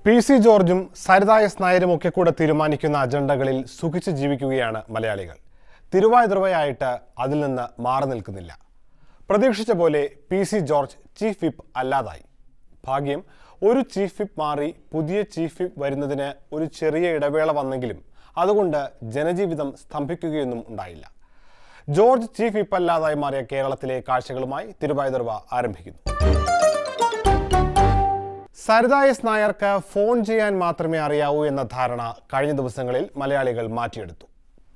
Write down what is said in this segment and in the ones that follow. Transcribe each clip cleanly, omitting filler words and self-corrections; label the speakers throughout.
Speaker 1: PC. ജോർജും Saritha S. നായരും ഒക്കെ കൂടെ തീരുമാനിക്കുന്ന അജണ്ടകളിൽ സുഖിച്ച് ജീവിക്കുകയാണ് മലയാളികൾ. തിരുവാതിരയായിട്ട് അതിൽ നിന്ന് മാറി നിൽക്കുന്നില്ല. പ്രതീക്ഷിച്ച പോലെ പി.സി. ജോർജ് ചീഫ് വിപ്പ് അല്ലാതായി. ഭാഗ്യം, ഒരു ചീഫ് വിപ്പ് മാറി പുതിയ ചീഫ് വിപ്പ് വരുന്നതിന് ഒരു ചെറിയ ഇടവേള വന്നെങ്കിലും അതുകൊണ്ട് ജനജീവിതം സ്തംഭിക്കുകയൊന്നും ഉണ്ടായില്ല. ജോർജ് ചീഫ് വിപ്പ് അല്ലാതായി മാറിയ കേരളത്തിലെ കാഴ്ചകളുമായി തിരുവാതിര ആരംഭിക്കുന്നു. സരിത എസ്. നായർക്ക് ഫോൺ ചെയ്യാൻ മാത്രമേ അറിയാവൂ എന്ന ധാരണ കഴിഞ്ഞ ദിവസങ്ങളിൽ മലയാളികൾ മാറ്റിയെടുത്തു.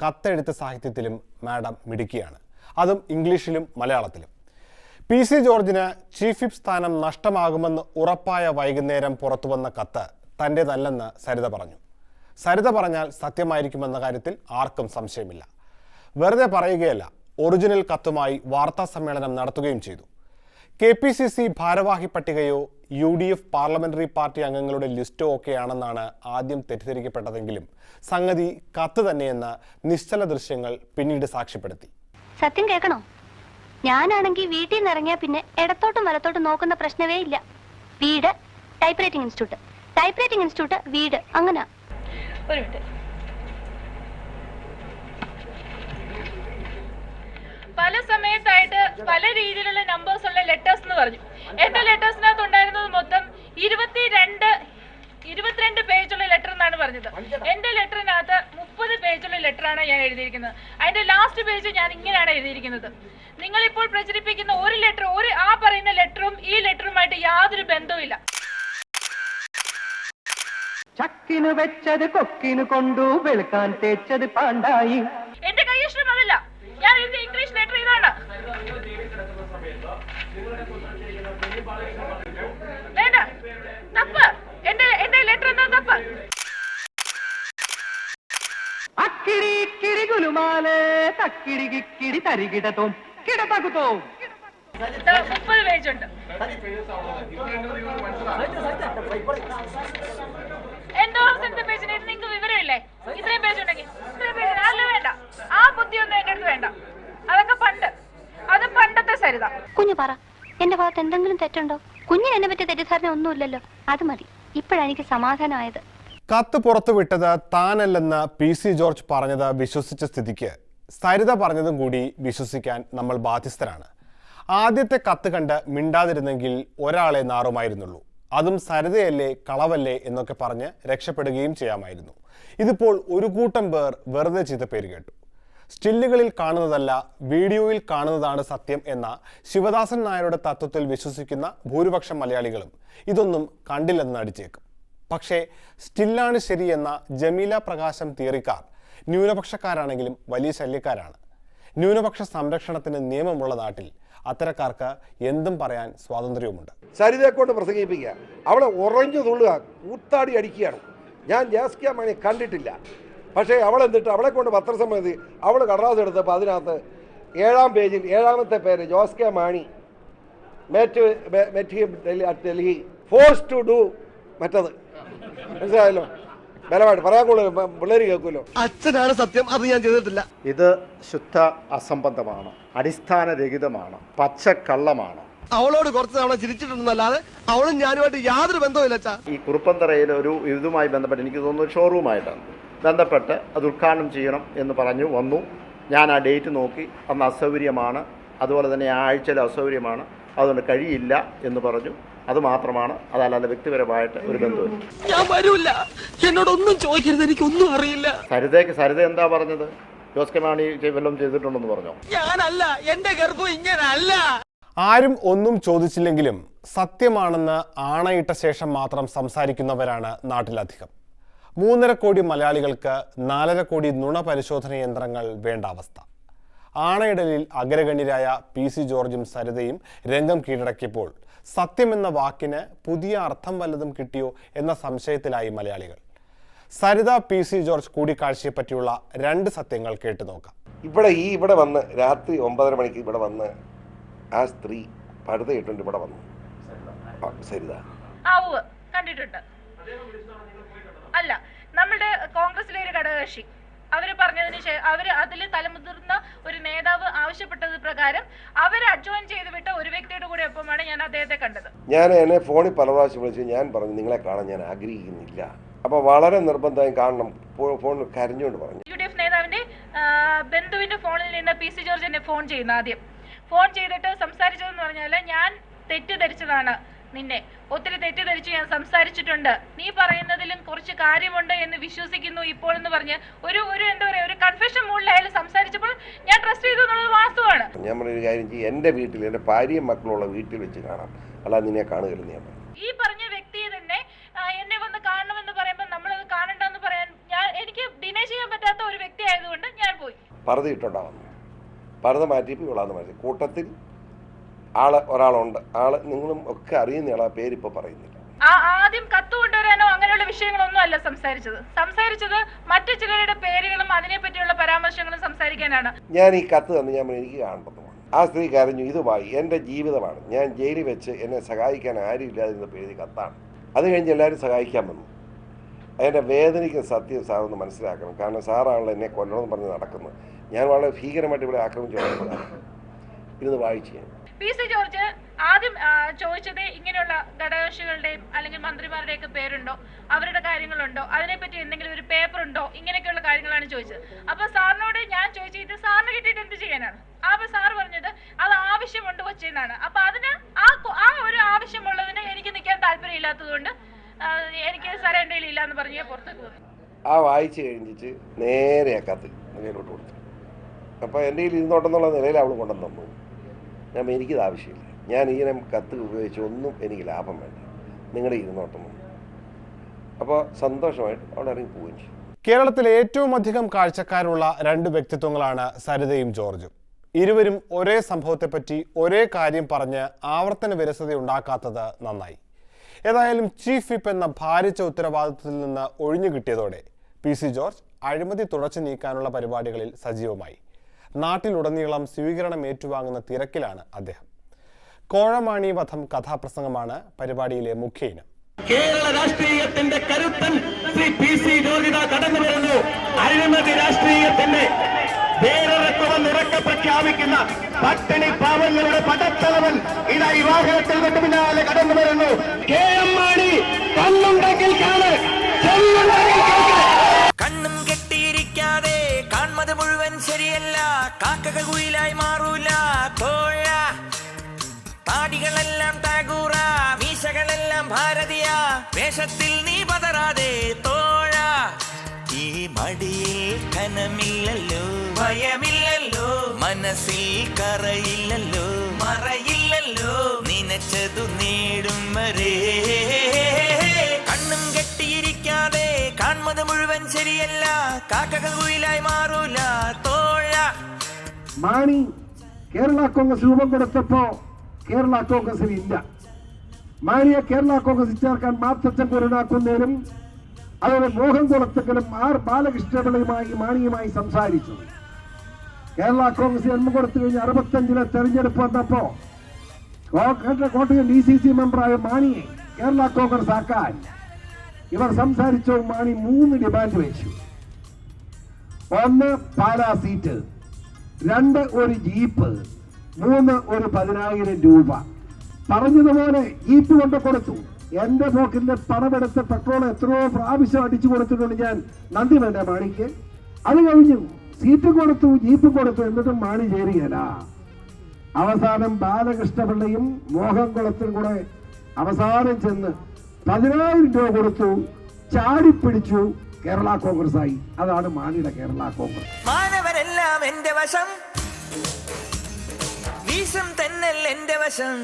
Speaker 1: കത്തെഴുത്ത് സാഹിത്യത്തിലും മാഡം മിടുക്കിയാണ്, അതും ഇംഗ്ലീഷിലും മലയാളത്തിലും. പി.സി. ജോർജിന് ചീഫ് വിപ്പ് സ്ഥാനം നഷ്ടമാകുമെന്ന് ഉറപ്പായ വൈകുന്നേരം പുറത്തുവന്ന കത്ത് തൻ്റേതല്ലെന്ന് സരിത പറഞ്ഞു. സരിത പറഞ്ഞാൽ സത്യമായിരിക്കുമെന്ന കാര്യത്തിൽ ആർക്കും സംശയമില്ല. വെറുതെ പറയുകയല്ല, ഒറിജിനൽ കത്തുമായി വാർത്താ സമ്മേളനം നടത്തുകയും ചെയ്തു. KPCC ഭാരവാഹി പട്ടികയോ UDF പാർലമെന്ററി പാർട്ടി അംഗങ്ങളുടെ ലിസ്റ്റോ ഒക്കെയാണെന്നാണ് ആദ്യം തെറ്റിദ്ധരിക്കപ്പെട്ടതെങ്കിലും സംഗതി കത്ത് തന്നെയെന്ന് നിശ്ചല ദൃശ്യങ്ങൾ പിന്നീട് സാക്ഷ്യപ്പെടുത്തി.
Speaker 2: സത്യം കേൾക്കണോ? ഞാനാണെങ്കിൽ വീട്ടിൽ നിന്ന് ഇറങ്ങിയാൽ പിന്നെ ഇടത്തോട്ടും വലത്തോട്ടും നോക്കുന്ന പ്രശ്നമേ ഇല്ല. വീട്, ടൈപ്പ് റൈറ്റിംഗ് ഇൻസ്റ്റിറ്റ്യൂട്ട്, വീട്, അങ്ങനെ. ഒരു മിനിറ്റ്.
Speaker 3: പല സമയത്തായിട്ട് പല രീതിയിലുള്ള നമ്പേഴ്സ് ഉള്ള ലെറ്റേഴ്സ് എന്ന് പറഞ്ഞു. എന്റെ ലെറ്റേഴ്സിനകത്ത് ഉണ്ടായിരുന്നത് മൊത്തം 22 പേജുള്ള ലെറ്റർ എന്നാണ് പറഞ്ഞത്. എന്റെ ലെറ്ററിനകത്ത് 30 പേജുള്ള ലെറ്ററാണ് ഞാൻ എഴുതിയിരിക്കുന്നത്. അതിന്റെ ലാസ്റ്റ് പേജ് ഞാൻ ഇങ്ങനെയാണ് എഴുതിയിരിക്കുന്നത്: നിങ്ങൾ ഇപ്പോൾ പ്രചരിപ്പിക്കുന്ന ഒരു ലെറ്റർ, ആ പറയുന്ന ലെറ്ററും ഈ ലെറ്ററുമായിട്ട് യാതൊരു ബന്ധവുമില്ല.
Speaker 4: ചക്കിനു വെച്ചത് കൊക്കിനു കൊണ്ടു വെളുക്കാൻ തേച്ചത് പാണ്ടായി.
Speaker 3: എന്റെ കൈയക്ഷരം അതല്ല, ഞാൻ എഴുതിയ ഇംഗ്ലീഷ് ലെറ്റർ ഇതാണ്. വേണ്ട, തപ്പ്. എന്റെ ലെറ്റർ എന്താ തപ്പ്?
Speaker 4: അക്കിടി കിടി ഗുലുമാലേ തക്കിടി കിക്കിടി തരികിടതോം കിടതകുതോം.
Speaker 3: 30 പേജുണ്ട്. എൻഡോഴ്സ്മെന്റ് പേജിന് നിങ്ങൾക്ക് വിവരമില്ലേ? ഇത്രയും പേജ് ഉണ്ടെങ്കിൽ ഇത്രയും പേജ് അല്ല, വേണ്ട. ആ ബുദ്ധിയൊന്നും എന്റെ അടുത്ത് വേണ്ട. അതൊക്കെ അത് പണ്ടത്തെ സരിത.
Speaker 2: കുഞ്ഞു പറ, എന്റെ ഭാഗത്ത് എന്തെങ്കിലും തെറ്റുണ്ടോ? കുഞ്ഞിന് എന്നെ പറ്റിയ തെറ്റിദ്ധാരണ ഒന്നുമില്ലല്ലോ, അത് മതി. ഇപ്പോഴാണ് എനിക്ക് സമാധാനമായത്.
Speaker 1: കത്ത് പുറത്തുവിട്ടത് താനല്ലെന്ന് പി.സി. ജോർജ് പറഞ്ഞത് വിശ്വസിച്ച സ്ഥിതിക്ക് സരിത പറഞ്ഞതും കൂടി വിശ്വസിക്കാൻ നമ്മൾ ബാധ്യസ്ഥരാണ്. ആദ്യത്തെ കത്ത് കണ്ട് മിണ്ടാതിരുന്നെങ്കിൽ ഒരാളെ നാറുമായിരുന്നുള്ളൂ. അതും സരിതയല്ലേ, കളവല്ലേ എന്നൊക്കെ പറഞ്ഞ് രക്ഷപ്പെടുകയും ചെയ്യാമായിരുന്നു. ഇതിപ്പോൾ ഒരു കൂട്ടം പേർ വെറുതെ ചെയ്ത പേര് കേട്ടു. സ്റ്റില്ലുകളിൽ കാണുന്നതല്ല, വീഡിയോയിൽ കാണുന്നതാണ് സത്യം എന്ന ശിവദാസൻ നായരുടെ തത്വത്തിൽ വിശ്വസിക്കുന്ന ഭൂരിപക്ഷം മലയാളികളും ഇതൊന്നും കണ്ടില്ലെന്ന് നടിച്ചേക്കും. പക്ഷേ സ്റ്റില്ലാണ് ശരിയെന്ന ജമീല പ്രകാശം തിയറിക്കാർ ന്യൂനപക്ഷക്കാരാണെങ്കിലും വലിയ ശല്യക്കാരാണ്. ന്യൂനപക്ഷ സംരക്ഷണത്തിന് നിയമമുള്ള നാട്ടിൽ അത്തരക്കാർക്ക് എന്തും പറയാൻ സ്വാതന്ത്ര്യവുമുണ്ട്.
Speaker 5: സരിതയെ കൊണ്ട് പ്രസംഗിപ്പിക്കുക, അവളെ ഉറഞ്ഞു തുള്ളുക, കൂത്താടി അടിക്കുകയാണ്. ഞാൻ ജാസ്കിയ മാണി കണ്ടിട്ടില്ല, പക്ഷേ അവളെന്തിട്ട് അവളെ കൊണ്ട് പത്രസമ്മതി അവൾ കടലാസ് എടുത്തപ്പോൾ അതിനകത്ത് 7-ാം പേജിൽ 7-ാമത്തെ പേര് Jose K Mani Delhi force to do മറ്റത്. മനസ്സിലായല്ലോ? ബലമായിട്ട് പറയാൻ കൂടുതൽ പിള്ളേർ കേൾക്കുമല്ലോ.
Speaker 6: അച്ഛനാണ് സത്യം, അത് ഞാൻ ചെയ്തിട്ടില്ല.
Speaker 7: ഇത് ശുദ്ധ അസംബന്ധമാണ്, അടിസ്ഥാനരഹിതമാണ്, പച്ചക്കള്ളമാണ്.
Speaker 6: അവളോട് കുറച്ച് തവണ ചിരിച്ചിട്ടുണ്ടെന്നല്ലാതെ അവളും ഞാനുമായിട്ട് യാതൊരു ബന്ധവുമില്ല. ഈ
Speaker 7: കുറുപ്പന്തറയിൽ ഒരു ഇതുമായി ബന്ധപ്പെട്ട് എനിക്ക് തോന്നുന്നു ഷോറൂമായിട്ടാണ് ബന്ധപ്പെട്ട് അത് ഉദ്ഘാടനം ചെയ്യണം എന്ന് പറഞ്ഞു വന്നു. ഞാൻ ആ ഡേറ്റ് നോക്കി, അന്ന് അസൗകര്യമാണ്, അതുപോലെ തന്നെ ആ ആഴ്ചയിലെ അസൗകര്യമാണ്, അതുകൊണ്ട് കഴിയില്ല എന്ന് പറഞ്ഞു. അത് മാത്രമാണ്, അതല്ലാതെ വ്യക്തിപരമായിട്ട് ഒരു ബന്ധമില്ല.
Speaker 6: ഞാൻ വരൂല്ല, എന്നോടൊന്നും ചോദിക്കരുത്, എനിക്കൊന്നും അറിയില്ല.
Speaker 7: സരിത എന്താ പറഞ്ഞത്? ജോസ് മാണി വല്ലതും ചെയ്തിട്ടുണ്ടെന്ന് പറഞ്ഞോ?
Speaker 6: ഞാനല്ല, എന്റെ ഗർഭം ഇങ്ങനല്ല.
Speaker 1: ആരും ഒന്നും ചോദിച്ചില്ലെങ്കിലും സത്യമാണെന്ന് ആണയിട്ട ശേഷം മാത്രം സംസാരിക്കുന്നവരാണ് നാട്ടിലധികം. 3.5 കോടി മലയാളികൾക്ക് 4.5 കോടി നുണ പരിശോധന യന്ത്രങ്ങൾ വേണ്ട അവസ്ഥ. ആണയിടലിൽ അഗ്രഗണ്യരായ പി.സി. ജോർജും സരിതയും രംഗം കീഴടക്കിയപ്പോൾ സത്യമെന്ന വാക്കിന് പുതിയ അർത്ഥം വല്ലതും കിട്ടിയോ എന്ന സംശയത്തിലായി മലയാളികൾ. സരിത പി.സി. ജോർജ് കൂടിക്കാഴ്ചയെ പറ്റിയുള്ള 2 സത്യങ്ങൾ കേട്ടു നോക്കാം.
Speaker 5: ഇവിടെ വന്ന് രാത്രി 9:30 മണിക്ക് ഇവിടെ വന്ന് ആ സ്ത്രീ പടുതയിട്ടുണ്ട് ഇവിടെ വന്നു. സരിത
Speaker 3: കണ്ടിട്ടുണ്ട്. അല്ല, നമ്മുടെ കോൺഗ്രസിലെ ഒരു ഘടകകക്ഷി അവര് പറഞ്ഞതിന് ശേഷം അതിൽ തലമുതിർന്ന ഒരു നേതാവ് ആവശ്യപ്പെട്ടത് പ്രകാരം അവർ അഡ്ജോയിൻ ചെയ്ത് വിട്ട ഒരു വ്യക്തിയുടെ കൂടെ ഒപ്പമാണ് ഞാൻ അദ്ദേഹത്തെ കണ്ടത്.
Speaker 5: ഞാൻ എന്നെ ഫോണിൽ പല പ്രാവശ്യം വിളിച്ചു. ഞാൻ പറഞ്ഞു നിങ്ങളെ കാണാൻ ഞാൻ ആഗ്രഹിക്കുന്നില്ല. അപ്പോൾ വളരെ നിർബന്ധമായും കാണണം. ഫോണിൽ കരഞ്ഞുകൊണ്ട് പറഞ്ഞു.
Speaker 3: UDF നേതാവിന്റെ ബന്ധുവിന്റെ ഫോണിൽ നിന്ന് PC ജോർജ് എന്നെ ഫോൺ ചെയ്യുന്നു. ആദ്യം ഫോൺ ചെയ്തിട്ട് സംസാരിച്ചതെന്ന് പറഞ്ഞാൽ ഞാൻ തെറ്റിദ്ധരിച്ചതാണ്, നിന്നെ ഒത്തിരി തെറ്റിദ്ധരിച്ച് ഞാൻ സംസാരിച്ചിട്ടുണ്ട്, നീ പറയുന്നതിലും കുറച്ച് കാര്യമുണ്ട് എന്ന് വിശ്വസിക്കുന്നു ഇപ്പോൾ എന്ന് പറഞ്ഞ് ഒരു എന്താ പറയുക, ഒരു കൺഫെഷൻ മൂഡിലായാലും സംസാരിച്ചപ്പോൾ ഞാൻ ട്രസ്റ്റ് ചെയ്തു എന്നുള്ളത് വാസ്തവമാണ്.
Speaker 5: ഞാൻ പറഞ്ഞൊരു കാര്യം ചെയ്യും, എൻ്റെ വീട്ടിൽ എൻ്റെ ഭാര്യയും മക്കളുള്ള വീട്ടിൽ വെച്ച് കാണാം, അല്ലാതെ നിന്നെ കാണുകയില്ലെന്ന് ഞാൻ പറഞ്ഞു.
Speaker 3: ഈ പറഞ്ഞ വ്യക്തിയെ തന്നെ എന്നെ വന്ന് കാണണമെന്ന് പറയുമ്പോൾ നമ്മളത് കാണണ്ടെന്ന് പറയാൻ എനിക്ക് ഡിനൈ ചെയ്യാൻ പറ്റാത്ത ഒരു വ്യക്തി ആയതുകൊണ്ട് ഞാൻ പോയി.
Speaker 5: പർദ്ദ ഇട്ടുണ്ടാവുന്നു, പർദ്ദ മാറ്റിയപ്പോൾ ഇവളാന്ന് പറഞ്ഞു. കൂട്ടത്തിൽ ഒരാളുണ്ട്, നിങ്ങളും ഒക്കെ അറിയുന്ന ആളാ, പേരിപ്പോൾ പറയുന്നില്ല.
Speaker 3: ആദ്യം കത്ത് കൊണ്ടുവരാനോ അങ്ങനെയുള്ള വിഷയങ്ങളൊന്നും അല്ല സംസാരിച്ചത് മറ്റു ചിലരുടെ പേരുകളും അതിനെ പറ്റിയുള്ള പരാമർശങ്ങളും സംസാരിക്കാനാണ്.
Speaker 5: ഞാൻ ഈ കത്ത് തന്നെ ഞാൻ എനിക്ക് കാണണമെന്ന് പറഞ്ഞു. ആ സ്ത്രീ കരഞ്ഞു, ഇതുമായി എൻ്റെ ജീവിതമാണ്, ഞാൻ ജയിലിൽ വെച്ച് എന്നെ സഹായിക്കാൻ ആരും ഇല്ലാതിരുന്ന പേര് കത്താണ്. അത് കഴിഞ്ഞ് എല്ലാവരും സഹായിക്കാൻ വന്നു. അതിൻ്റെ വേദനയ്ക്ക് സത്യം സാറൊന്ന് മനസ്സിലാക്കണം. കാരണം സാറാണല്ലോ എന്നെ കൊല്ലണമെന്ന് പറഞ്ഞ് നടക്കുന്നത്. ഞാൻ വളരെ ഭീകരമായിട്ട് ഇവിടെ ആക്രമിച്ചു ഇരുന്ന് വായിച്ചു. ഞാൻ
Speaker 3: PC ജോർജ് ആദ്യം ചോദിച്ചത് ഇങ്ങനെയുള്ള ഘടകകക്ഷികളുടെയും അല്ലെങ്കിൽ മന്ത്രിമാരുടെയൊക്കെ പേരുണ്ടോ, അവരുടെ കാര്യങ്ങളുണ്ടോ, അതിനെപ്പറ്റി എന്തെങ്കിലും ഒരു പേപ്പർ ഉണ്ടോ, ഇങ്ങനെയൊക്കെയുള്ള കാര്യങ്ങളാണ് ചോദിച്ചത്. അപ്പൊ സാറിനോട് ഞാൻ ചോദിച്ചു, ഇത് സാറിന് കിട്ടിയിട്ട് എന്ത് ചെയ്യാനാണ്? അപ്പൊ സാർ പറഞ്ഞത് അത് ആവശ്യമുണ്ട് കൊച്ചെന്നാണ്. അപ്പൊ അതിന് ആ ഒരു ആവശ്യമുള്ളതിന് എനിക്ക് നിൽക്കാൻ താല്പര്യം ഇല്ലാത്തതുകൊണ്ട് എനിക്ക് സാറേ എൻ്റെ ഇല്ല എന്ന് പറഞ്ഞ് പുറത്തേക്ക് വന്നു.
Speaker 5: ആ വായിച്ച് കഴിഞ്ഞിട്ട് നേരെ ആ കത്ത് മുന്നിലോട്ട് കൊടുത്തു. അപ്പോൾ എൻ്റെ കയ്യിൽ ഇരുന്നോട്ടെന്നുള്ള നിലയിൽ അവൾ കൊണ്ടുവന്ന് തന്നു. ഞാൻ എനിക്കിത് ആവശ്യമില്ല, ഞാൻ ഇങ്ങനെ കത്ത് ഉപയോഗിച്ച് ഒന്നും എനിക്ക് ലാഭം വേണ്ട, നിങ്ങളുടെ ഇരുന്നോട്ടം. അപ്പോൾ സന്തോഷമായിട്ട് അവിടെ ഇറങ്ങി പോവുകയും ചെയ്യും.
Speaker 1: കേരളത്തിലെ ഏറ്റവും അധികം കാഴ്ചക്കാരുള്ള രണ്ട് വ്യക്തിത്വങ്ങളാണ് സരിതയും ജോർജും. ഇരുവരും ഒരേ സംഭവത്തെപ്പറ്റി ഒരേ കാര്യം പറഞ്ഞ് ആവർത്തന വിരസത ഉണ്ടാക്കാത്തത് നന്നായി. ഏതായാലും ചീഫ് വിപ്പ് എന്ന ഭാരിച്ച ഉത്തരവാദിത്വത്തിൽ നിന്ന് ഒഴിഞ്ഞു കിട്ടിയതോടെ PC ജോർജ് അഴിമതി തുടച്ചു നീക്കാനുള്ള പരിപാടികളിൽ സജീവമായി. നാട്ടിലുടനീളം സ്വീകരണം ഏറ്റുവാങ്ങുന്ന തിരക്കിലാണ് അദ്ദേഹം. കോഴമാണി വധം കഥാപ്രസംഗമാണ് പരിപാടിയിലെ മുഖ്യ ഇനം.
Speaker 4: കേരള രാഷ്ട്രീയത്തിന്റെ കരുത്തൻ ശ്രീ PC ജോർജ് കടന്നു വരുന്നു. അഴിമതി രാഷ്ട്രീയത്തിന്റെ വേരറക്കുമെന്നുറക്കെ പ്രഖ്യാപിക്കുന്ന പട്ടിണി പാവങ്ങളുടെ പടത്തലവൻ ഇതാ ഈ വാഹനത്തിൽ തൊട്ട് പിന്നാലെ കടന്നു വരുന്നു. KM മാണി കണ്ണുണ്ടെങ്കിൽ കാണ്, ചെല്ലുണ്ടെങ്കിൽ കേൾക്ക്.
Speaker 8: കണ്ണും കെട്ടിയിരിക്കാതെ കാൺമത് മുഴുവൻ ശരിയല്ല, കാക്കകൾ കുയിലായി മാറൂല തോഴ. താടികളെല്ലാം ടാഗൂറ, മീശകളെല്ലാം ഭാരതീയ, വേഷത്തിൽ നീ പതറാതെ തോഴ. ഈ മടിയിൽ കനമില്ലല്ലോ, ഭയമില്ലല്ലോ, മനസ്സിൽ കറയില്ലല്ലോ, മറയില്ലല്ലോ, നനച്ചതു നേടും വരെ. കണ്ണും കെട്ടിയിരിക്കാതെ കാൺമത് മുഴുവൻ ശരിയല്ല, കാക്കകൾ കുയിലായി മാറൂല തോഴ.
Speaker 9: മാണി കേരള കോൺഗ്രസ് രൂപം കൊടുത്തപ്പോ കേരള കോൺഗ്രസിൽ ഇല്ല. മാണിയെ കേരള കോൺഗ്രസിൽ ചേർക്കാൻ മാത്തച്ഛൻ കുരുനാക്കുന്നതിനും അതുപോലെ മോഹൻ കുളത്തക്കലും ബാലകൃഷ്ണപിള്ളയുമായി മാണിയുമായി സംസാരിച്ചു. കേരള കോൺഗ്രസ് ജന്മം കൊടുത്തു കഴിഞ്ഞ് 65-ലെ തെരഞ്ഞെടുപ്പ് വന്നപ്പോ കോട്ടയം DCC മെമ്പറായ മാണിയെ കേരള കോൺഗ്രസ് ആക്കാൻ ഇവർ സംസാരിച്ചു. മാണി 3 ഡിമാൻഡ് വെച്ചു. 1 പാലാ സീറ്റ്, 2 ഒരു ജീപ്പ്, 3 ഒരു 10,000 രൂപ. പറഞ്ഞതുപോലെ ജീപ്പ് കൊണ്ട് കൊടുത്തു. എന്റെ പോക്കിന്റെ പണമെടുത്ത് പെട്രോൾ എത്രയോ പ്രാവശ്യം അടിച്ചു കൊടുത്തിട്ടുണ്ട് ഞാൻ. നന്ദി വേണ്ട മാണിക്ക്. അത് കഴിഞ്ഞു സീറ്റ് കൊടുത്തു, ജീപ്പ് കൊടുത്തു, എന്നിട്ടും മാണി ചേരുകയല്ല. അവസാനം ബാലകൃഷ്ണപിള്ളയും മോഹൻകുളത്തും കൂടെ അവസാനം ചെന്ന് 10,000 രൂപ കൊടുത്തു, ചാടിപ്പിടിച്ചു, കേരള കോൺഗ്രസ് ആയി. അതാണ് മാണിയുടെ കേരള കോൺഗ്രസ്.
Speaker 8: മാനവരെല്ലാം എന്റെ വശം, വീശം തെന്നൽ എന്റെ വശം,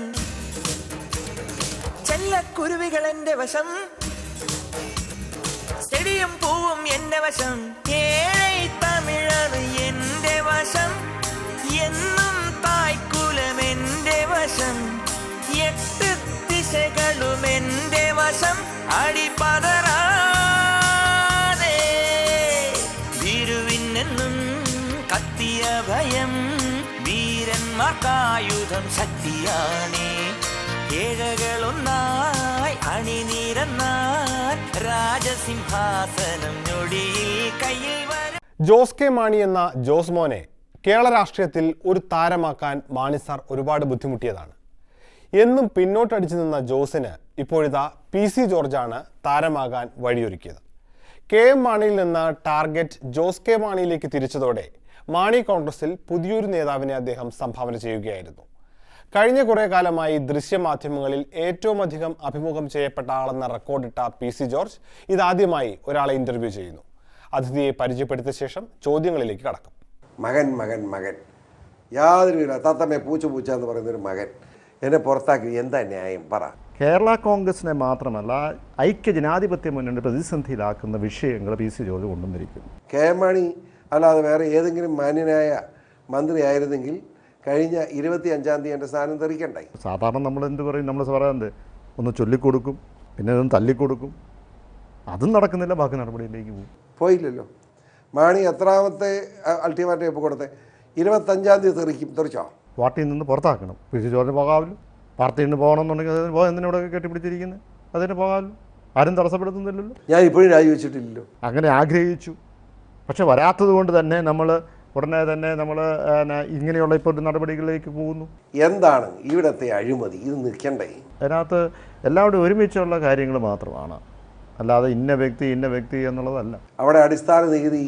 Speaker 8: ചെല്ലക്കുരുവികൾ എന്റെ വശം, സ്റ്റേഡിയം പൂവും എന്റെ വശം, ഏഴை തമിഴർ എന്റെ വശം, എന്നും തായ്ക്കുലം എന്റെ വശം, 8 ദിശകളും എന്റെ വശം. അടിപതറാതെ വീരുവിനെന്നും കത്തിയ ഭയം, വീരന്മാർക്കായുധം ശക്തിയാണേ. ഏഴകളൊന്നായി അണിനിരന്നാൽ രാജസിംഹാസനം ഞൊടിയിൽ കയ്യിൽ വരും.
Speaker 1: ജോസ് കെ മാണി എന്ന ജോസ് മോനെ കേരള രാഷ്ട്രീയത്തിൽ ഒരു താരമാക്കാൻ മാണി സാർ ഒരുപാട് ബുദ്ധിമുട്ടിയതാണ്. എന്നും പിന്നോട്ടടിച്ചു നിന്ന ജോസിന് ഇപ്പോഴിതാ PC ജോർജാണ് താരമാകാൻ വഴിയൊരുക്കിയത്. KM മാണിയിൽ നിന്ന് ടാർഗറ്റ് ജോസ് കെ മാണിയിലേക്ക് തിരിച്ചതോടെ മാണി കോൺഗ്രസിൽ പുതിയൊരു നേതാവിനെ അദ്ദേഹം സംഭാവന ചെയ്യുകയായിരുന്നു. കഴിഞ്ഞ കുറേ കാലമായി ദൃശ്യമാധ്യമങ്ങളിൽ ഏറ്റവും അധികം അഭിമുഖം ചെയ്യപ്പെട്ട ആളെന്ന റെക്കോർഡിട്ട PC ജോർജ് ഇതാദ്യമായി ഒരാളെ ഇന്റർവ്യൂ ചെയ്യുന്നു. അതിഥിയെ പരിചയപ്പെടുത്തിയ ശേഷം ചോദ്യങ്ങളിലേക്ക് കടക്കും.
Speaker 5: മകൻ മകൻ മകൻ യാതൊരു തത്തമ്മേ പൂച്ച എന്ന് പറയുന്നൊരു മകൻ എന്നെ പുറത്താക്കി എന്താ ന്യായം പറ.
Speaker 7: കേരള കോൺഗ്രസിനെ മാത്രമല്ല ഐക്യ ജനാധിപത്യ മുന്നണി പ്രതിസന്ധിയിലാക്കുന്ന വിഷയങ്ങൾ PC ജോർജ് കൊണ്ടുവന്നിരിക്കുന്നു.
Speaker 5: KM മാണി അല്ലാതെ വേറെ ഏതെങ്കിലും മാന്യനായ മന്ത്രിയായിരുന്നെങ്കിൽ കഴിഞ്ഞ 25-ാം തീയതി എൻ്റെ സ്ഥാനം തെറിക്കണ്ടായി.
Speaker 7: സാധാരണ നമ്മൾ എന്ത് പറയും, നമ്മൾ പറയാറുണ്ട് ഒന്ന് ചൊല്ലിക്കൊടുക്കും, പിന്നെ അതൊന്ന് തല്ലിക്കൊടുക്കും. അതും നടക്കുന്നില്ല, ബാക്കി നടപടിയിലേക്ക് പോകും.
Speaker 5: പോയില്ലല്ലോ. മാണി എത്രാമത്തെ അൾട്ടിമേറ്റം ഇപ്പോൾ കൊടുത്തേ? 25-ാം തീയതി തെറിച്ചോ?
Speaker 7: പാർട്ടിയിൽ നിന്ന് പുറത്താക്കണം. PC George പോകാമല്ലോ. പാർട്ടിയിൽ നിന്ന് പോകണമെന്നുണ്ടെങ്കിൽ അതിന് എന്തിനോടെ കെട്ടിപ്പിടിച്ചിരിക്കുന്നത്? അതിന് പോകാമല്ലോ, ആരും തടസ്സപ്പെടുത്തുന്നില്ലല്ലോ.
Speaker 5: ഞാൻ ഇപ്പോഴും രാജിവെച്ചിട്ടില്ലല്ലോ.
Speaker 7: അങ്ങനെ ആഗ്രഹിച്ചു, പക്ഷെ വരാത്തത് കൊണ്ട് തന്നെ നമ്മൾ ഉടനെ തന്നെ നമ്മൾ ഇങ്ങനെയുള്ള ഇപ്പോൾ നടപടികളിലേക്ക് പോകുന്നു.
Speaker 5: എന്താണ് ഇവിടുത്തെ അഴിമതി? ഇത് നിൽക്കണ്ടേ?
Speaker 7: അതിനകത്ത് എല്ലാവരും ഒരുമിച്ചുള്ള കാര്യങ്ങൾ മാത്രമാണ്, അല്ലാതെ ഇന്ന വ്യക്തി എന്നുള്ളതല്ല.
Speaker 5: അവിടെ അടിസ്ഥാന നികുതി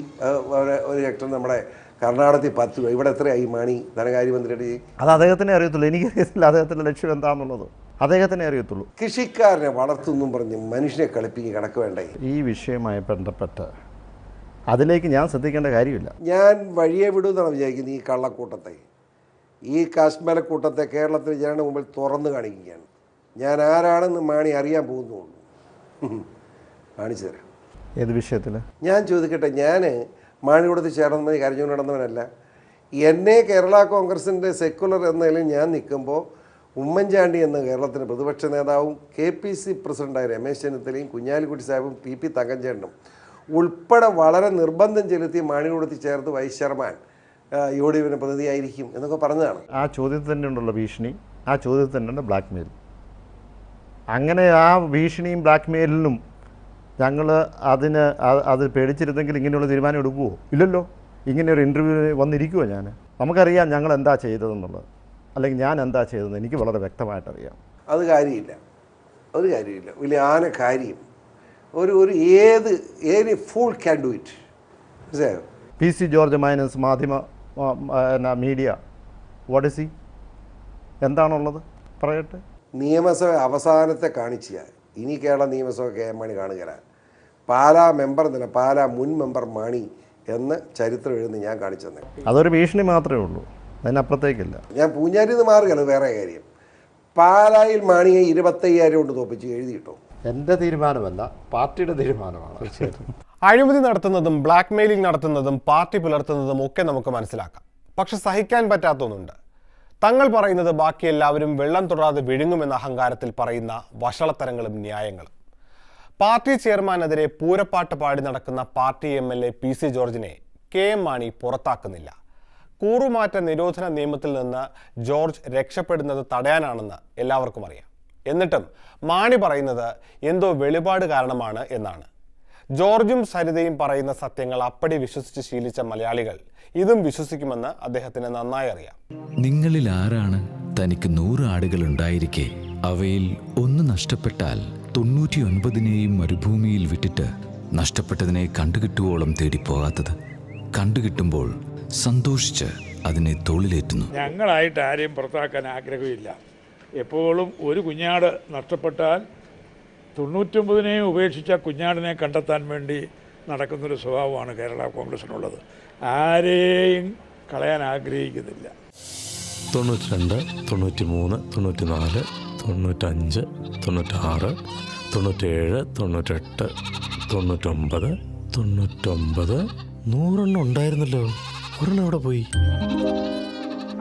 Speaker 5: ഒരു ഹെക്ടർ നമ്മുടെ കർണാടകത്തിൽ 10 രൂപ. ഇവിടെ എത്രയായി മാണി ധനകാര്യമന്ത്രിയുടെ?
Speaker 7: അത് അദ്ദേഹത്തിനെ അറിയത്തുള്ളൂ, എനിക്കറിയത്തില്ല അദ്ദേഹത്തിൻ്റെ ലക്ഷ്യം എന്താണെന്നുള്ളത്. അദ്ദേഹത്തിനെ അറിയത്തുള്ളൂ.
Speaker 5: കൃഷിക്കാരനെ വളർത്തുന്നും പറഞ്ഞ് മനുഷ്യനെ കളിപ്പിക്കുക കണക്ക് വേണ്ടേ?
Speaker 7: ഈ വിഷയവുമായി ബന്ധപ്പെട്ട് അതിലേക്ക് ഞാൻ ശ്രദ്ധിക്കേണ്ട കാര്യമില്ല.
Speaker 5: ഞാൻ വഴിയെ വിടുമെന്നാണ് വിചാരിക്കുന്നത്. ഈ കള്ളക്കൂട്ടത്തെ, ഈ കാശ്മീരക്കൂട്ടത്തെ കേരളത്തിലെ ജനങ്ങളുടെ മുമ്പിൽ തുറന്നു കാണിക്കുകയാണ്. ഞാൻ ആരാണെന്ന് മാണി അറിയാൻ പോകുന്നുള്ളൂ. കാണിച്ചു തരാം.
Speaker 7: ഏത് വിഷയത്തിൽ?
Speaker 5: ഞാൻ ചോദിക്കട്ടെ, ഞാൻ മാണിയോടത്ത് ചേർന്നതിന് കരഞ്ഞുകൊണ്ട് നടന്നവനല്ല. എന്നെ കേരള കോൺഗ്രസിൻ്റെ സെക്കുലർ എന്നതിൽ ഞാൻ നിൽക്കുമ്പോൾ ഉമ്മൻചാണ്ടി എന്ന കേരളത്തിൻ്റെ പ്രതിപക്ഷ നേതാവും KPC പ്രസിഡൻ്റായ രമേശ് ചെന്നിത്തലയും കുഞ്ഞാലിക്കുട്ടി സാഹിബും PP തങ്കഞ്ചേട്ടനും ഉൾപ്പെടെ വളരെ നിർബന്ധം ചെലുത്തി മാണിയോടത്ത് ചേർത്ത് വൈസ് ചെയർമാൻ UDF പ്രതിനിധിയായിരിക്കും എന്നൊക്കെ പറഞ്ഞതാണ്.
Speaker 7: ആ ചോദ്യത്തിൽ തന്നെ ഉണ്ടല്ലോ ഭീഷണി, ആ ചോദ്യത്തിൽ തന്നെ ഉണ്ട് ബ്ലാക്ക് മെയിൽ. അങ്ങനെ ആ ഭീഷണിയും ബ്ലാക്ക് മെയിലിനും ഞങ്ങൾ അത് പേടിച്ചിരുന്നെങ്കിൽ ഇങ്ങനെയുള്ള തീരുമാനം എടുക്കുമോ? ഇല്ലല്ലോ. ഇങ്ങനെ ഒരു ഇൻ്റർവ്യൂ വന്നിരിക്കുമോ? നമുക്കറിയാം ഞങ്ങൾ എന്താ ചെയ്തതെന്നുള്ളത്, അല്ലെങ്കിൽ ഞാൻ എന്താ ചെയ്തതെന്ന് എനിക്ക് വളരെ വ്യക്തമായിട്ടറിയാം.
Speaker 5: അത് കാര്യമില്ല, ഒരു കാര്യമില്ല. വലിയ ആന കാര്യം ഒരു ഏത് ഫുൾ ക്യാൻ ഡു ഇറ്റ്. മനസ്സിലായോ?
Speaker 7: PC ജോർജ് മൈനസ് മാധ്യമ മീഡിയ വാട്ട് ഇസ് ഹി? എന്താണുള്ളത് പറയട്ടെ.
Speaker 5: നിയമസഭ അവസാനത്തെ കാണിച്ച ഇനി കേരള നിയമസഭ KM മാണി കാണുകയാണ്. പാലാ മെമ്പർ എന്നല്ല, പാലാ മുൻ മെമ്പർ മാണി എന്ന് ചരിത്രം എഴുതുന്ന ഞാൻ കാണിച്ചു തന്നെ.
Speaker 7: അതൊരു ഭീഷണി മാത്രമേ ഉള്ളൂ, അതിനപ്പുറത്തേക്കില്ല.
Speaker 5: ഞാൻ പൂഞ്ഞാരിൽ നിന്ന് മാറുകയാണ്, വേറെ കാര്യം. പാലായിൽ മാണിയെ 25,000 കൊണ്ട് തോപ്പിച്ച് എഴുതിയിട്ടോ?
Speaker 7: എൻ്റെ തീരുമാനമല്ല, പാർട്ടിയുടെ തീരുമാനമാണ്.
Speaker 1: അഴിമതി നടത്തുന്നതും ബ്ലാക്ക് മെയിലിംഗ് നടത്തുന്നതും പാർട്ടി പുലർത്തുന്നതും ഒക്കെ നമുക്ക് മനസ്സിലാക്കാം. പക്ഷെ സഹിക്കാൻ പറ്റാത്തൊന്നുണ്ട്. തങ്ങൾ പറയുന്നത് ബാക്കി എല്ലാവരും വെള്ളം തൊടാതെ വിഴുങ്ങുമെന്ന അഹങ്കാരത്തിൽ പറയുന്ന വഷളത്തരങ്ങളും ന്യായങ്ങളും. പാർട്ടി ചെയർമാനെതിരെ പൂരപ്പാട്ട് പാടി നടക്കുന്ന പാർട്ടി MLA PC ജോർജിനെ KM മാണി പുറത്താക്കുന്നില്ല. കൂറുമാറ്റ നിരോധന നിയമത്തിൽ നിന്ന് ജോർജ് രക്ഷപ്പെടുന്നത് തടയാനാണെന്ന് എല്ലാവർക്കും അറിയാം. എന്നിട്ടും മാണി പറയുന്നത് എന്തോ വെളിപാട് കാരണമാണ് എന്നാണ്. ജോർജും സരിതയും പറയുന്ന സത്യങ്ങൾ അപ്പടി വിശ്വസിച്ച് ശീലിച്ച മലയാളികൾ ഇതും വിശ്വസിക്കുമെന്ന് അദ്ദേഹത്തിന് നന്നായി അറിയാം.
Speaker 10: നിങ്ങളിൽ ആരാണ് തനിക്ക് 100 ആടുകൾ ഉണ്ടായിരിക്കെ അവയിൽ ഒന്ന് നഷ്ടപ്പെട്ടാൽ 99നെയും മരുഭൂമിയിൽ വിട്ടിട്ട് നഷ്ടപ്പെട്ടതിനെ കണ്ടുകിട്ടുവോളം തേടിപ്പോകാത്തത്? കണ്ടുകിട്ടുമ്പോൾ സന്തോഷിച്ച് അതിനെ തോളിലേറ്റുന്നു.
Speaker 11: ഞങ്ങളായിട്ട് ആരെയും പുറത്താക്കാൻ ആഗ്രഹമില്ല. എപ്പോഴും ഒരു കുഞ്ഞാട് നഷ്ടപ്പെട്ടാൽ 99നെയും ഉപേക്ഷിച്ച കുഞ്ഞാടിനെ കണ്ടെത്താൻ വേണ്ടി നടക്കുന്നൊരു സ്വഭാവമാണ് കേരള കോൺഗ്രസിനുള്ളത്. ആരെയും കളയാൻ ആഗ്രഹിക്കുന്നില്ല.
Speaker 12: 92, 93, 94, 95, 96, 97, 98, 99, 100 ഉണ്ടായിരുന്നല്ലോ. ഒരെണ്ണം എവിടെ പോയി?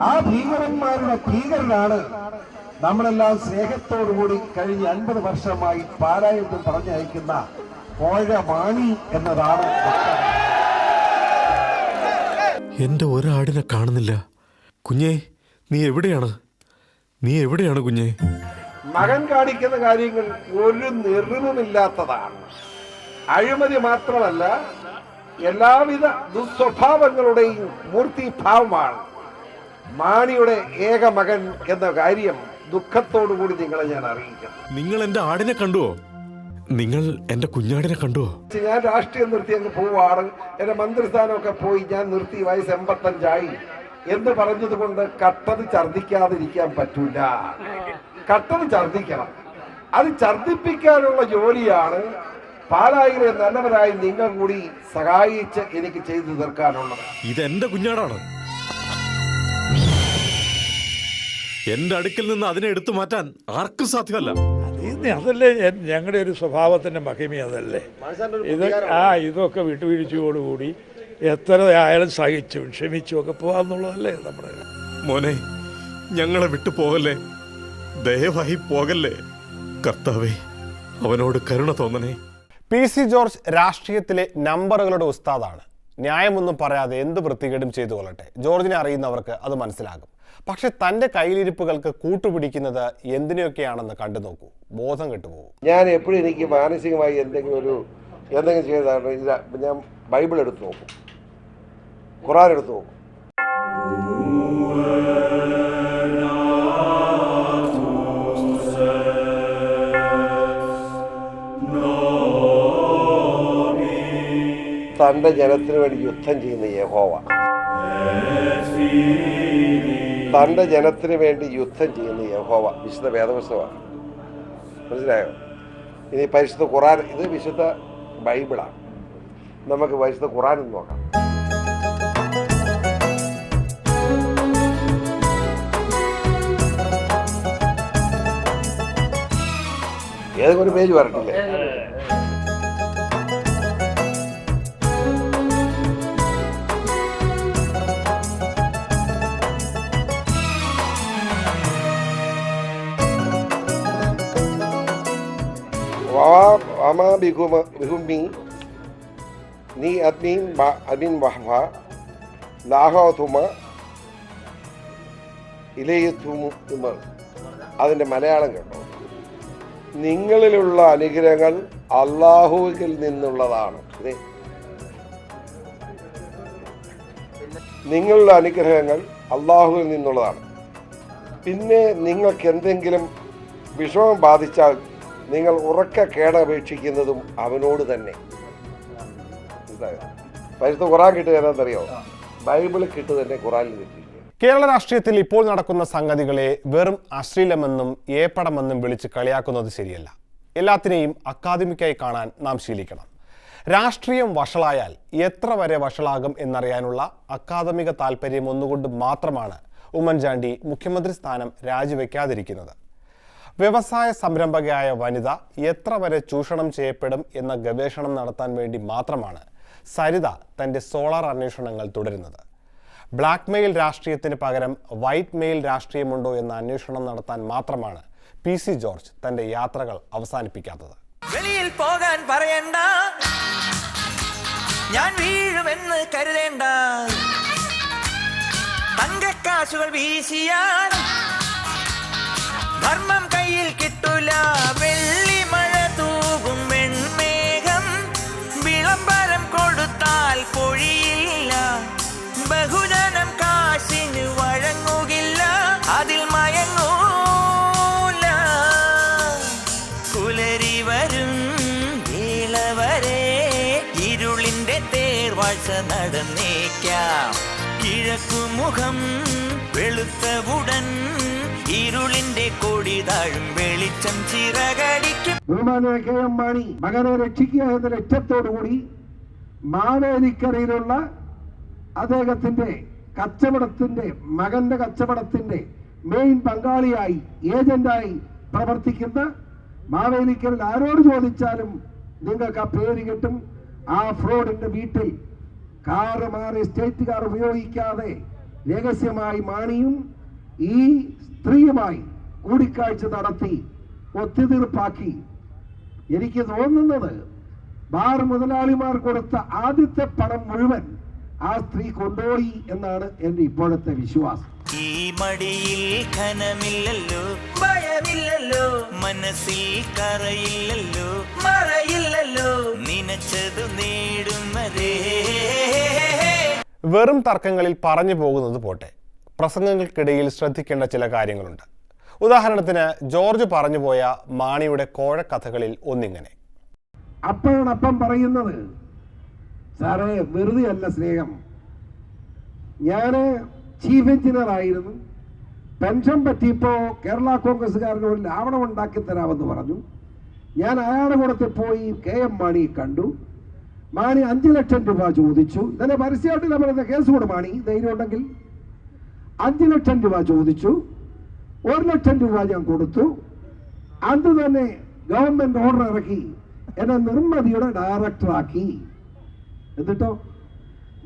Speaker 9: ആ ഭീകരന്മാരുടെ ഭീകരനാണ് നമ്മളെല്ലാം സ്നേഹത്തോടുകൂടി കഴിഞ്ഞ 50 വർഷമായി പാലായെന്ന് പറഞ്ഞയക്കുന്ന കോഴ മാണി എന്നതാണ്.
Speaker 12: എന്റെ ഒരാടിനെ കാണുന്നില്ല. കുഞ്ഞേ, നീ എവിടെയാണ് കുഞ്ഞേ?
Speaker 5: മകൻ കാണിക്കുന്ന കാര്യങ്ങൾ ഒരു നിർമ്മില്ലാത്തതാണ്. അഴിമതി മാത്രമല്ല, എല്ലാവിധ ദുസ്വഭാവങ്ങളുടെയും മൂർത്തിഭാവമാണ്. മാണിയുടെ ഏക മകൻ എന്ന കാര്യം ദുഃഖത്തോടു കൂടി നിങ്ങളെ ഞാൻ അറിയിക്കണം.
Speaker 12: നിങ്ങൾ എൻ്റെ ആടിനെ കണ്ടുവോ? നിങ്ങൾ എൻ്റെ കുഞ്ഞാടിനെ കണ്ടുവോ?
Speaker 5: ഞാൻ രാഷ്ട്രീയം നിർത്തി അങ്ങ് പോവാണ്, എൻ്റെ മന്ത്രിസ്ഥാനമൊക്കെ പോയി, ഞാൻ നിർത്തി, വയസ്സ് 85 എന്ന് പറഞ്ഞത് കൊണ്ട് കട്ടത് ഛർദിക്കാതിരിക്കാൻ പറ്റൂല. കട്ടത് ഛർദിക്കണം. അത് ഛർദിപ്പിക്കാനുള്ള ജോലിയാണ് പാലായിലെ നല്ലവരായി നിങ്ങൾ കൂടി സഹായിച്ച് എനിക്ക് ചെയ്തു തീർക്കാനുള്ളത്.
Speaker 12: ഇതെന്റെ കുഞ്ഞാടാണ്. എന്റെ അടുക്കൽ നിന്ന് അതിനെ എടുത്തു മാറ്റാൻ ആർക്കും സാധ്യമല്ല.
Speaker 11: അതല്ലേ ഞങ്ങളുടെ ഒരു സ്വഭാവത്തിന്റെ മഹിമ, അതല്ലേ ഇതൊക്കെ വിട്ടുവീഴ്ചയോടുകൂടി എത്ര ആയാലും സഹിച്ചും ക്ഷമിച്ചും ഒക്കെ പോകാന്നുള്ളതല്ലേ നമ്മുടെ.
Speaker 12: മോനെ, ഞങ്ങളെ വിട്ടു പോകല്ലേ, ദയവായി പോകല്ലേ. കർത്താവേ, അവനോട് കരുണ തോന്നണേ.
Speaker 1: PC ജോർജ് രാഷ്ട്രീയത്തിലെ നമ്പറുകളുടെ ഉസ്താദാണ്. ന്യായമൊന്നും പറയാതെ എന്ത് വൃത്തികേടും ചെയ്തു കൊള്ളട്ടെ. ജോർജിനെ അറിയുന്നവർക്ക് അത് മനസ്സിലാകും. പക്ഷെ തൻ്റെ കയ്യിലിരിപ്പുകൾക്ക് കൂട്ടുപിടിക്കുന്നത് എന്തിനൊക്കെയാണെന്ന് കണ്ടു നോക്കൂ, ബോധം കെട്ടുപോകും.
Speaker 5: ഞാൻ എപ്പോഴും എനിക്ക് മാനസികമായി എന്തെങ്കിലും ചെയ്തതാണ്. ഞാൻ ബൈബിൾ എടുത്ത് നോക്കും, ഖുർആൻ എടുത്ത് നോക്കും. തൻ്റെ ജനത്തിന് വേണ്ടി യുദ്ധം ചെയ്യുന്ന യഹോവ, തൻ്റെ ജനത്തിന് വേണ്ടി യുദ്ധം ചെയ്യുന്ന യഹോവ വിശുദ്ധ വേദപുസ്തകമാണ്. മനസ്സിലായോ? ഇനി പരിശുദ്ധ ഖുർആൻ, ഇത് വിശുദ്ധ ബൈബിളാണ്. നമുക്ക് പരിശുദ്ധ ഖുർആൻ നോക്കാം. ഏതൊക്കെ ഒരു പേജ് പറഞ്ഞില്ലേ? അതിൻ്റെ മലയാളം കേട്ടോ. നിങ്ങളിലുള്ള അനുഗ്രഹങ്ങൾ അല്ലാഹുവിൽ നിന്നുള്ളതാണ്. നിങ്ങളുടെ അനുഗ്രഹങ്ങൾ അല്ലാഹുവിൽ നിന്നുള്ളതാണ്. പിന്നെ നിങ്ങൾക്ക് എന്തെങ്കിലും വിഷമം ബാധിച്ചാൽ നിങ്ങൾ ഉറക്കെ കേടപേക്ഷിക്കുന്നതും അവനോട് തന്നെ. പരിശുദ്ധ ഖുർആൻ കിട്ടുക എന്താണെന്നറിയോ? ബൈബിൾ കിട്ടുക തന്നെ ഖുർആനിൽ കിട്ടിയില്ല.
Speaker 1: കേരള രാഷ്ട്രീയത്തിൽ ഇപ്പോൾ നടക്കുന്ന സംഗതികളെ വെറും അശ്ലീലമെന്നും ഏപ്പടമെന്നും വിളിച്ച് കളിയാക്കുന്നത് ശരിയല്ല. എല്ലാത്തിനെയും അക്കാദമിക്കായി കാണാൻ നാം ശീലിക്കണം. രാഷ്ട്രീയം വഷളായാൽ എത്ര വരെ വഷളാകും എന്നറിയാനുള്ള അക്കാദമിക താല്പര്യം ഒന്നുകൊണ്ട് മാത്രമാണ് ഉമ്മൻചാണ്ടി മുഖ്യമന്ത്രി സ്ഥാനം രാജിവെക്കാതിരിക്കുന്നത്. വ്യവസായ സംരംഭകയായ വനിത എത്ര വരെ ചൂഷണം ചെയ്യപ്പെടും എന്ന ഗവേഷണം നടത്താൻ വേണ്ടി മാത്രമാണ് സരിത തൻ്റെ സോളാർ അന്വേഷണങ്ങൾ തുടരുന്നത്. ബ്ലാക്ക് മെയിൽ രാഷ്ട്രീയത്തിന് പകരം വൈറ്റ് മെയിൽ രാഷ്ട്രീയമുണ്ടോ എന്ന അന്വേഷണം നടത്താൻ മാത്രമാണ് PC ജോർജ് തൻ്റെ യാത്രകൾ അവസാനിപ്പിക്കാത്തത്.
Speaker 8: വെളിയിൽ പോകാൻ പറയണ്ട, ഞാൻ വീഴുമെന്ന് കരുതേണ്ട, തങ്കക്കാശുകൾ വീശിയാൽ ധർമ്മം കയ്യിൽ കിട്ടൂല, വെള്ളി മഴ തൂകും വെൺമേഘം വിളംബരം കൊടുത്താൽ പൊഴിയില്ല, ബഹുജനം കാശിന് വഴങ്ങുകില്ല, അതിൽ മയങ്ങൂല, പുലരി വരും വേളവരെ ഇരുളിന്റെ തേർവാഴ്ച നടന്നേക്കാം, കിഴക്കുമുഖം വെളുത്തവുടൻ ഇരുളിന്റെ കൊടി താഴും വെളിച്ചം ചിറകടിക്കും.
Speaker 9: ബഹുമാനായ KM മാണി മകനെ രക്ഷിക്കുക എന്ന ലക്ഷ്യത്തോടുകൂടി മാവേലിക്കരയിലുള്ള അദ്ദേഹത്തിന്റെ കച്ചവടത്തിന്റെ മകന്റെ കച്ചവടത്തിന്റെ മെയിൻ പങ്കാളിയായി ഏജന്റായി പ്രവർത്തിക്കുന്ന മാവേലിക്കരയിൽ ആരോട് ചോദിച്ചാലും നിങ്ങൾക്ക് ആ പേര് കിട്ടും. ആ ഫ്രോഡിന്റെ വീട്ടിൽ കാറ് മാറി സ്റ്റേറ്റ് കാർ ഉപയോഗിക്കാതെ രഹസ്യമായി മാണിയും ഈ സ്ത്രീയുമായി കൂടിക്കാഴ്ച നടത്തി ഒത്തുതീർപ്പാക്കി. എനിക്ക് തോന്നുന്നത് ബാർ മുതലാളിമാർ കൊടുത്ത ആദ്യത്തെ പണം മുഴുവൻ ആ സ്ത്രീ കൊണ്ടുപോയി എന്നാണ് എൻ്റെ ഇപ്പോഴത്തെ വിശ്വാസം.
Speaker 8: ഈ മടിയിൽ ഖനമില്ലല്ലോ, ഭയമില്ലല്ലോ, മനസ്സിൽ കറയില്ലല്ലോ, മറയില്ലല്ലോ, നനച്ചതു നേടുന്നതേ.
Speaker 1: വെറും തർക്കങ്ങളിൽ പറഞ്ഞു പോകുന്നത് പോട്ടെ, പ്രസംഗങ്ങൾക്കിടയിൽ ശ്രദ്ധിക്കേണ്ട ചില കാര്യങ്ങളുണ്ട്. ഉദാഹരണത്തിന് ജോർജ് പറഞ്ഞുപോയ മാണിയുടെ കോഴക്കഥകളിൽ ഒന്നിങ്ങനെ.
Speaker 9: അപ്പോഴാണ് അപ്പം പറയുന്നത്, സാറേ വെറുതെ അല്ല സ്നേഹം, ഞാൻ ചീഫ് എഞ്ചിനീയർ ആയിരുന്നു, പെൻഷൻ പറ്റിയപ്പോൾ കേരള കോൺഗ്രസ്സുകാരന് ഒരു ലാവണം ഉണ്ടാക്കി തരാമെന്ന് പറഞ്ഞു. ഞാൻ അയാളുടെ കൂടത്തിൽ പോയി KM മാണിയെ കണ്ടു. മാണി 5 ലക്ഷം രൂപ ചോദിച്ചു. ഇതന്നെ പരസ്യമായിട്ടില്ല പറയുന്ന, കേസ് കൂടെ മാണി ധൈര്യം ഉണ്ടെങ്കിൽ. 5 ലക്ഷം രൂപ ചോദിച്ചു. 1 ലക്ഷം രൂപ ഞാൻ കൊടുത്തു. അന്ന് തന്നെ ഗവൺമെന്റ് ഓർഡർ ഇറക്കി എന്നെ നിർമ്മിതിയുടെ ഡയറക്ടറാക്കി. എന്നിട്ടോ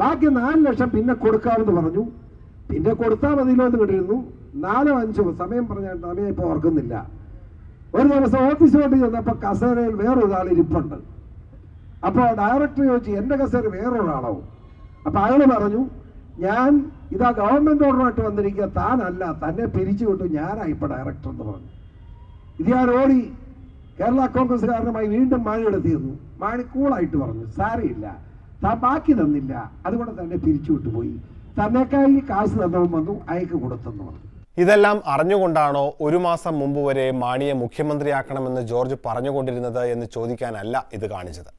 Speaker 9: ബാക്കി 4 ലക്ഷം പിന്നെ കൊടുക്കാമെന്ന് പറഞ്ഞു. പിന്നെ കൊടുത്താൽ മതിയല്ലോ എന്ന് കേട്ടിരുന്നു. 4-5 സമയം പറഞ്ഞ സമയം ഇപ്പോൾ ഓർക്കുന്നില്ല. ഒരു ദിവസം ഓഫീസിലോട്ട് ചെന്നപ്പോൾ കസേരയിൽ വേറൊരാൾ ഇരിപ്പുണ്ട്. അപ്പോൾ ഡയറക്ടർ ചോദിച്ചു, എൻ്റെ കസേര വേറൊരാളോ? അപ്പോൾ അയാൾ പറഞ്ഞു, ഞാൻ ഇതാ ഗവൺമെന്റ് ഓർഡറായിട്ട് വന്നിരിക്കുക, താനല്ല, തന്നെ പിരിച്ചു വിട്ടു, ഞാനാണ് ഇപ്പോൾ ഡയറക്ടർ എന്ന് പറഞ്ഞു. ഇത് ഞാൻ ഓടി കേരള കോൺഗ്രസ്സുകാരനുമായി വീണ്ടും മാണി എടുത്തിരുന്നു. മാണി കൂളായിട്ട് പറഞ്ഞു, സാരയില്ല, താൻ ബാക്കി തന്നില്ല, അതുകൊണ്ട് തന്നെ പിരിച്ചു വിട്ടുപോയി, തന്നെക്കായി കാശ് തന്നവൻ വന്നു, അയക്ക് കൊടുത്തെന്ന് പറഞ്ഞു.
Speaker 1: ഇതെല്ലാം അറിഞ്ഞുകൊണ്ടാണോ 1 മാസം മുമ്പ് വരെ മാണിയെ മുഖ്യമന്ത്രിയാക്കണമെന്ന് ജോർജ് പറഞ്ഞുകൊണ്ടിരുന്നത് എന്ന് ചോദിക്കാനല്ല ഇത് കാണിച്ചത്.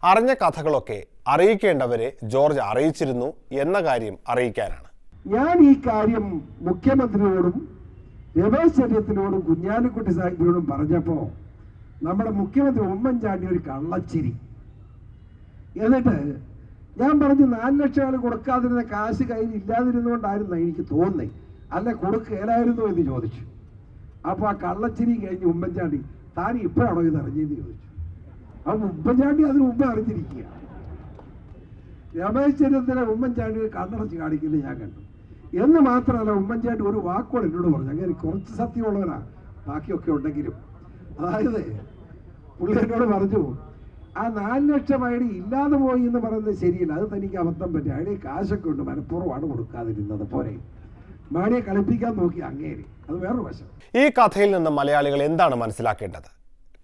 Speaker 1: അറിഞ്ഞ കഥകളൊക്കെ അറിയിക്കേണ്ടവരെ ജോർജ് അറിയിച്ചിരുന്നു എന്ന കാര്യം അറിയിക്കാനാണ്.
Speaker 9: ഞാൻ ഈ കാര്യം മുഖ്യമന്ത്രിയോടും രമേശ് ചെന്നിത്തലയോടും കുഞ്ഞാലിക്കുട്ടി സാഹിബിനോടും പറഞ്ഞപ്പോൾ നമ്മുടെ മുഖ്യമന്ത്രി ഉമ്മൻചാണ്ടി ഒരു കള്ളച്ചിരി. എന്നിട്ട് ഞാൻ പറഞ്ഞു, 4 ലക്ഷം കൊടുക്കാതിരുന്ന കാശ് കയ്യിൽ ഇല്ലാതിരുന്നുകൊണ്ടായിരുന്നു എനിക്ക് തോന്നുന്നത്, അല്ല കൊടുക്കുകയില്ലായിരുന്നു എന്ന് ചോദിച്ചു. അപ്പോൾ ആ കള്ളച്ചിരി കഴിഞ്ഞ് ഉമ്മൻചാണ്ടി, താൻ ഇപ്പോഴാണോ ഇത് അറിഞ്ഞതെന്ന് ചോദിച്ചു. അപ്പം ഉമ്മൻചാണ്ടി അതിന് മുമ്പേ അറിഞ്ഞിരിക്കുക. രമേശ് ചെന്നിത്തല ഉമ്മൻചാണ്ടി കണ്ണടച്ച് കാണിക്കുന്നത് ഞാൻ കണ്ടു. എന്ന് മാത്രമല്ല, ഉമ്മൻചാണ്ടി ഒരു വാക്കോട് എന്നോട് പറഞ്ഞു, അങ്ങനെ കുറച്ച് സത്യമുള്ളവനാ, ബാക്കിയൊക്കെ ഉണ്ടെങ്കിലും. അതായത് പുള്ളി എന്നോട് പറഞ്ഞു, ആ 4 ലക്ഷം അയാൾ ഇല്ലാതെ പോയി എന്ന് പറയുന്നത് ശരിയല്ല, അത് തനിക്ക് അബദ്ധം പറ്റി, അയാൾ കാശൊക്കെ ഉണ്ട്, മനഃപൂർവ്വമാണ് കൊടുക്കാതിരുന്നത്, പോരെ മാണിയെ കളിപ്പിക്കാൻ നോക്കി അങ്ങേര്. അത് വേറൊരു വശം.
Speaker 1: ഈ കഥയിൽ നിന്ന് മലയാളികൾ എന്താണ് മനസ്സിലാക്കേണ്ടത്?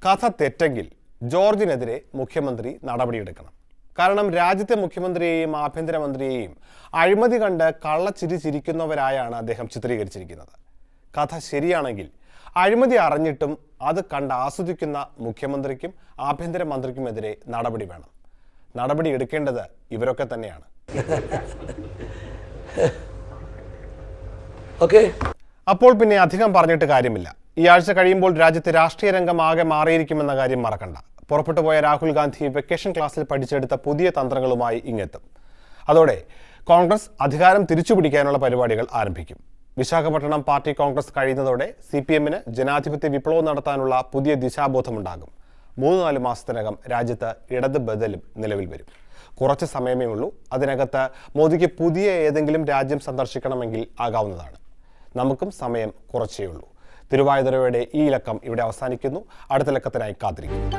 Speaker 1: കഥ തെറ്റെങ്കിൽ ജോർജിനെതിരെ മുഖ്യമന്ത്രി നടപടിയെടുക്കണം. കാരണം രാജ്യത്തെ മുഖ്യമന്ത്രിയെയും ആഭ്യന്തരമന്ത്രിയെയും അഴിമതി കണ്ട് കള്ളച്ചിരി ചിരിക്കുന്നവരായാണ് അദ്ദേഹം ചിത്രീകരിച്ചിരിക്കുന്നത്. കഥ ശരിയാണെങ്കിൽ അഴിമതി അറിഞ്ഞിട്ടും അത് കണ്ട് ആസ്വദിക്കുന്ന മുഖ്യമന്ത്രിക്കും ആഭ്യന്തരമന്ത്രിക്കുമെതിരെ നടപടി വേണം. നടപടി എടുക്കേണ്ടത് ഇവരൊക്കെ തന്നെയാണ്. അപ്പോൾ പിന്നെ അധികം പറഞ്ഞിട്ട് കാര്യമില്ല. ഈ ആഴ്ച കഴിയുമ്പോൾ രാജ്യത്തെ രാഷ്ട്രീയ രംഗം ആകെ മാറിയിരിക്കുമെന്ന കാര്യം മറക്കണ്ട. പുറപ്പെട്ടു പോയ രാഹുൽ ഗാന്ധി വെക്കേഷൻ ക്ലാസ്സിൽ പഠിച്ചെടുത്ത പുതിയ തന്ത്രങ്ങളുമായി ഇങ്ങെത്തും. അതോടെ കോൺഗ്രസ് അധികാരം തിരിച്ചുപിടിക്കാനുള്ള പരിപാടികൾ ആരംഭിക്കും. വിശാഖപട്ടണം പാർട്ടി കോൺഗ്രസ് കഴിയുന്നതോടെ CPM-ന് ജനാധിപത്യ വിപ്ലവം നടത്താനുള്ള പുതിയ ദിശാബോധമുണ്ടാകും. 3-4 മാസത്തിനകം രാജ്യത്ത് ഇടത് ബദലും നിലവിൽ വരും. കുറച്ച് സമയമേ ഉള്ളൂ. അതിനകത്ത് മോദിക്ക് പുതിയ ഏതെങ്കിലും രാജ്യം സന്ദർശിക്കണമെങ്കിൽ ആകാവുന്നതാണ്. നമുക്കും സമയം കുറച്ചേ ഉള്ളൂ. തിരുവാതിരയുടെ ഈ ലക്കം ഇവിടെ അവസാനിക്കുന്നു. അടുത്ത ലക്കത്തിനായി കാത്തിരിക്കുന്നു.